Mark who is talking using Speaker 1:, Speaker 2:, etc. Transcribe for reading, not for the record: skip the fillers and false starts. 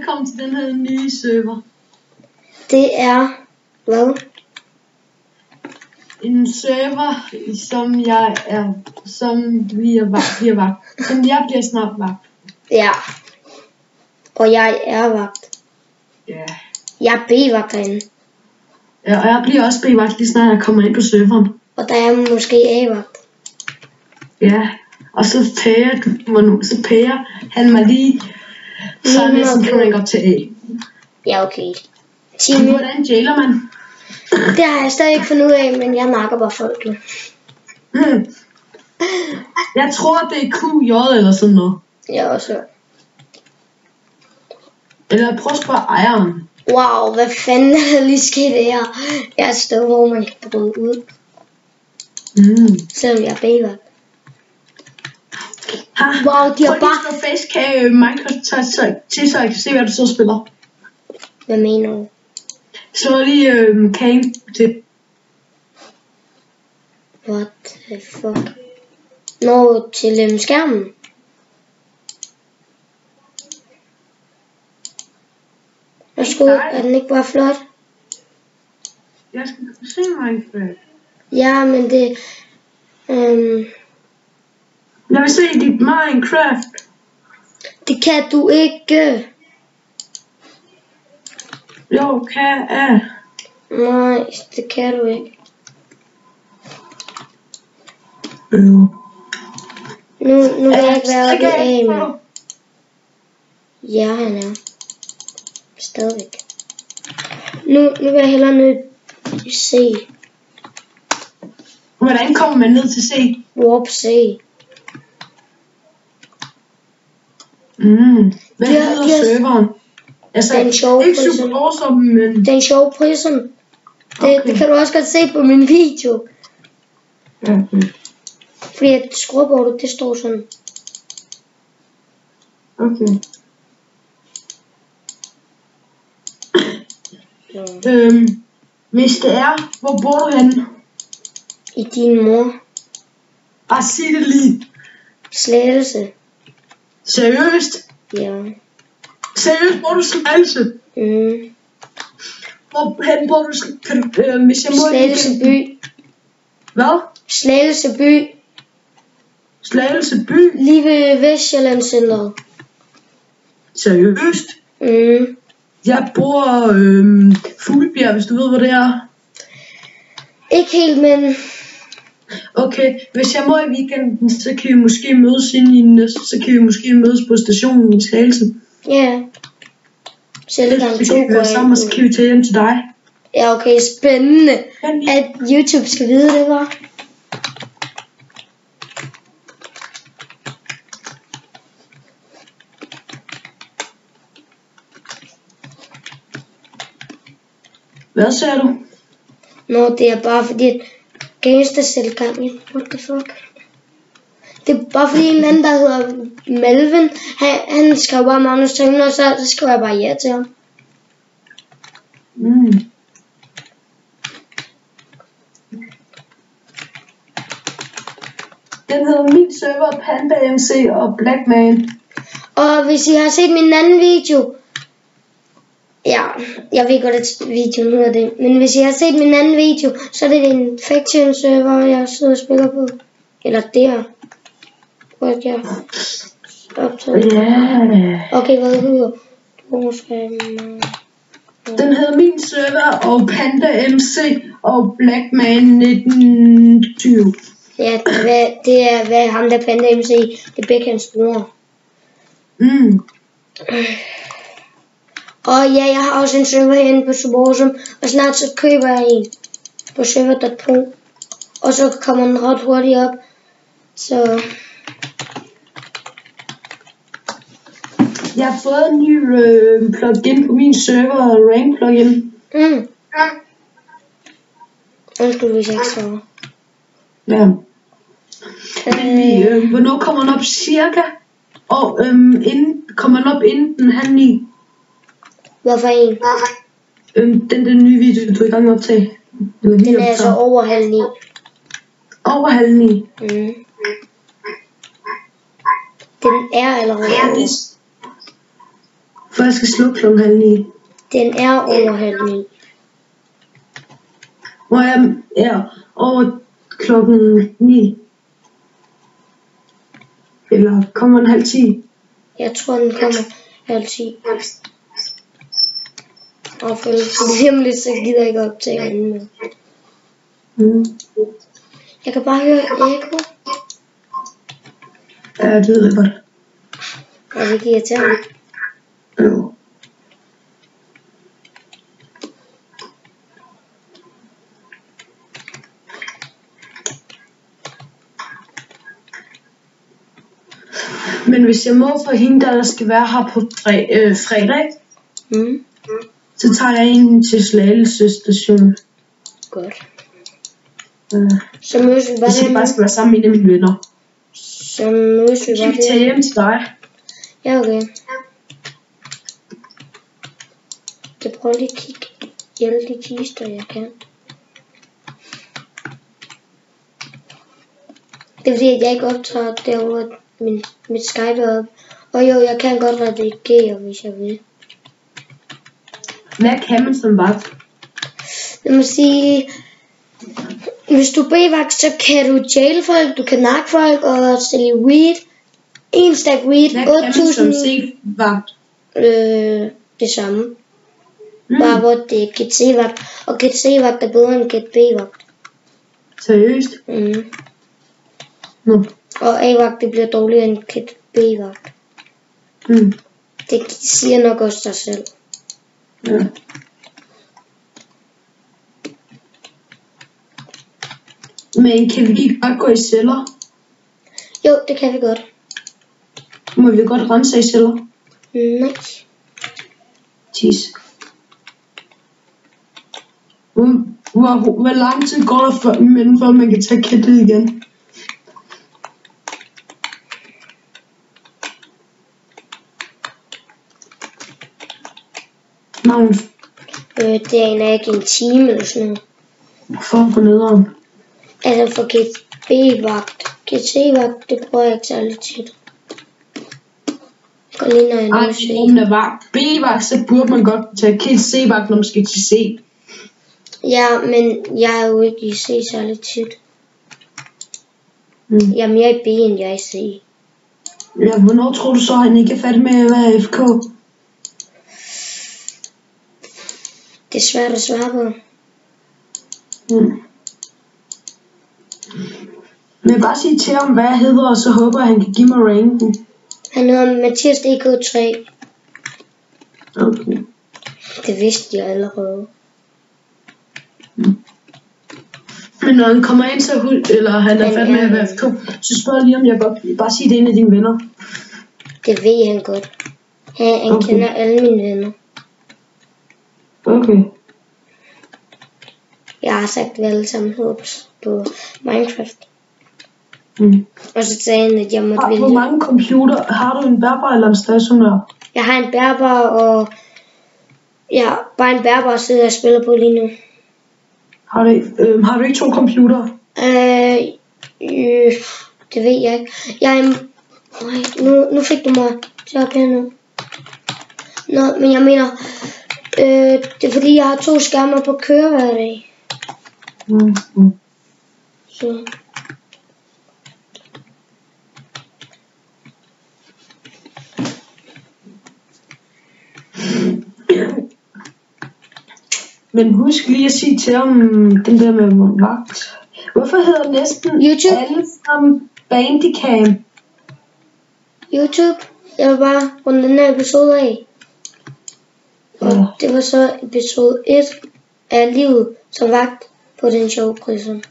Speaker 1: velkommen til den her nye server.
Speaker 2: Det er... Hvad?
Speaker 1: En server, som jeg er... Som bliver vagt. Som jeg bliver snart vagt.
Speaker 2: Ja. Og jeg er vagt.
Speaker 1: Ja.
Speaker 2: Jeg er B-vagt derinde.
Speaker 1: Ja, og jeg bliver også B-vagt lige snart jeg kommer ind på serveren.
Speaker 2: Og der er måske A-vagt.
Speaker 1: Ja. Og så pærer han mig lige... Så er næsten kan man op til A.
Speaker 2: Ja, okay.
Speaker 1: Men hvordan jailer man?
Speaker 2: Det har jeg stadig ikke fundet ud af, men jeg nakker bare folk nu.
Speaker 1: Jeg tror, det er QJ eller sådan noget.
Speaker 2: Jeg også.
Speaker 1: Eller prøv at spørge ejeren.
Speaker 2: Wow, hvad fanden er der lige sket her? Jeg er et sted, hvor man kan bryde ud. Selvom jeg er B-vagt. Wow, de har bare...
Speaker 1: Prøv lige at facecam Minecraft til, så jeg kan se, hvad du så spiller.
Speaker 2: Hvad mener du?
Speaker 1: Så lige cam til.
Speaker 2: What the fuck? Nå, til skærmen. Værsgo, er den ikke bare flot?
Speaker 1: Jeg skal se Minecraft.
Speaker 2: Ja, men det...
Speaker 1: Jeg vil se dit Minecraft.
Speaker 2: Det kan du ikke.
Speaker 1: Jo, kan jeg.
Speaker 2: Nej, det kan du ikke. Nu vil jeg ikke være oppe i A med. Ja, han er. Stadigvæk. Nu vil jeg hellere ned i C.
Speaker 1: Hvordan kommer man ned til C?
Speaker 2: Warp C.
Speaker 1: Hvad hedder serveren? Altså,
Speaker 2: den sjove
Speaker 1: ikke super awesome, men...
Speaker 2: Den sjove prison. Det kan du også godt se på min video.
Speaker 1: Okay.
Speaker 2: Fordi at scoreboardet, det står sådan.
Speaker 1: Okay. Hvis det er, hvor bor du henne?
Speaker 2: I din mor.
Speaker 1: Sig det lige.
Speaker 2: Slagelse.
Speaker 1: Seriøst?
Speaker 2: Ja.
Speaker 1: Seriøst, bor du Slagelse? Hvorhen bor du hvis jeg må...
Speaker 2: Slagelse by.
Speaker 1: Hvad?
Speaker 2: Slagelse by.
Speaker 1: Slagelse by?
Speaker 2: Lige ved Vestjylland Centeret.
Speaker 1: Seriøst? Jeg bor Fuglebjerg, hvis du ved, hvor det er.
Speaker 2: Ikke helt, men...
Speaker 1: Okay, hvis jeg må i weekenden, så kan vi måske mødes på stationen i Slagelse.
Speaker 2: Ja. Selv gang 2
Speaker 1: så kan vi være sammen, og så kan vi tage hjem til dig.
Speaker 2: Ja, okay, spændende. At YouTube skal vide det, var.
Speaker 1: Hvad siger du?
Speaker 2: Nå, det er bare fordi, at gangster selv gang i. What the fuck? Det er bare fordi en eller anden, der hedder Melvin, han skrev bare Magnus Tømmer, og så skrev jeg bare ja til ham.
Speaker 1: Den hedder min server, Panda MC og Blackman.
Speaker 2: Og hvis I har set min anden video, ja, jeg ved godt, at videoen hedder det, men hvis I har set min anden video, så er det en Faction server, jeg sidder og spiller på. Eller der. Hvor jeg optaget. Okay, hvad hedder
Speaker 1: den hedder min server og Panda MC og Blackman 1920.
Speaker 2: Ja, det er hvad ham der Panda MC, det er begge hans bror. Og ja, jeg har også en server herinde på Suborsum, og snart så køber jeg en på server.pro, og så kommer den ret hurtigt op, så...
Speaker 1: Jeg har fået en ny plugin på min server, rank plugin.
Speaker 2: Undskyld, hvis jeg ikke svarer.
Speaker 1: Ja. Hvornår kommer den op cirka? Og kommer den op inden den halv 9?
Speaker 2: Hvorfor en?
Speaker 1: Den nye video, du er i gang med at optage.
Speaker 2: Den er altså over halv 9.
Speaker 1: Over halv 9?
Speaker 2: Den er allerede over.
Speaker 1: For jeg skal slukke klokken 8:30.
Speaker 2: Den er over 8:30.
Speaker 1: Hvor jeg er over klokken 9. Eller kommer den 9:30?
Speaker 2: Jeg tror, den kommer 9:30. Og for lige om lidt, så gider jeg ikke optage anden med. Jeg kan bare høre ekko.
Speaker 1: Ja, det ved jeg godt.
Speaker 2: Og det giver til mig.
Speaker 1: Jo. Men hvis jeg må for hende, der skal være her på fredag, så tager jeg en til Slagelse station.
Speaker 2: Godt. Så mødes vi bare
Speaker 1: hvis jeg bare skal være sammen med en af mine venner.
Speaker 2: Så mødes vi bare
Speaker 1: Kan vi tage hjem til dig?
Speaker 2: Ja, okay. Jeg prøver lige at kigge i alle de kister, jeg kan. Det er fordi, at jeg ikke optager derovre mit Skype op. Og jo, jeg kan godt redigere, hvis jeg vil.
Speaker 1: Hvad kan man som vagt?
Speaker 2: Jeg må sige, hvis du er B-vagt, så kan du jail folk, du kan nakke folk og sælge weed. En stack weed, 8.000.
Speaker 1: Hvad kan man som C-vagt?
Speaker 2: Det samme. Bare hvor det er Kit C-vagt. Og Kit C-vagt er bedre end Kit B-vagt.
Speaker 1: Seriøst? Nå.
Speaker 2: Og A-vagt, det bliver dårligere end Kit B-vagt. Det siger nok også dig selv.
Speaker 1: Ja. Men kan vi ikke bare gå i celler?
Speaker 2: Jo, det kan vi godt.
Speaker 1: Må vi godt rense i celler?
Speaker 2: Nej.
Speaker 1: Tis. Hvor lang tid går der før man kan tage kittet igen? Nej.
Speaker 2: Det er ikke en time eller sådan noget.
Speaker 1: Hvorfor på nederen?
Speaker 2: Altså for Kit B-vagt. Kit C-vagt, det bruger jeg ikke særlig tit. Og lige når jeg nu ser.
Speaker 1: Om der var B-vagt, så burde man godt tage Kit C-vagt, når man skal til C.
Speaker 2: Ja, men jeg er jo ikke i C særlig tit. Jeg er mere i B, end jeg er i C.
Speaker 1: Ja, hvornår tror du så, han ikke er færdig med at være FK?
Speaker 2: Det er svært at svare på.
Speaker 1: Men jeg bare sige til ham, hvad jeg hedder, og så håber jeg, han kan give mig ranken.
Speaker 2: Han hedder Mathias DK3.
Speaker 1: Okay.
Speaker 2: Det vidste jeg allerede.
Speaker 1: Men når han kommer ind, så eller han er færdig med at være FK, så spørg lige, om jeg godt bare sige, det er en af dine venner.
Speaker 2: Det ved han godt. Han kender alle mine venner.
Speaker 1: Okay.
Speaker 2: Jeg har sagt, at vi alle sammen håbs på Minecraft. Og så sagde han, at jeg måtte vælge.
Speaker 1: Hvor mange computer har du? En bærbar eller en stationær?
Speaker 2: Jeg har en bærbar, og ja, bare en bærbar sidder jeg og spiller på lige nu.
Speaker 1: Har du ikke 2 computere?
Speaker 2: Det ved jeg ikke. Nu fik du mig til op her nu. Nå, men jeg mener, det er fordi jeg har 2 skærme på køre hver dag. Så.
Speaker 1: Men husk lige at sige til ham den der med vagt. Hvorfor hedder næsten
Speaker 2: YouTube?
Speaker 1: alle sammen Bandicam?
Speaker 2: YouTube? Jeg vil bare runde den her episode af. Og det var så episode 1 af livet som vagt på den sjove prison.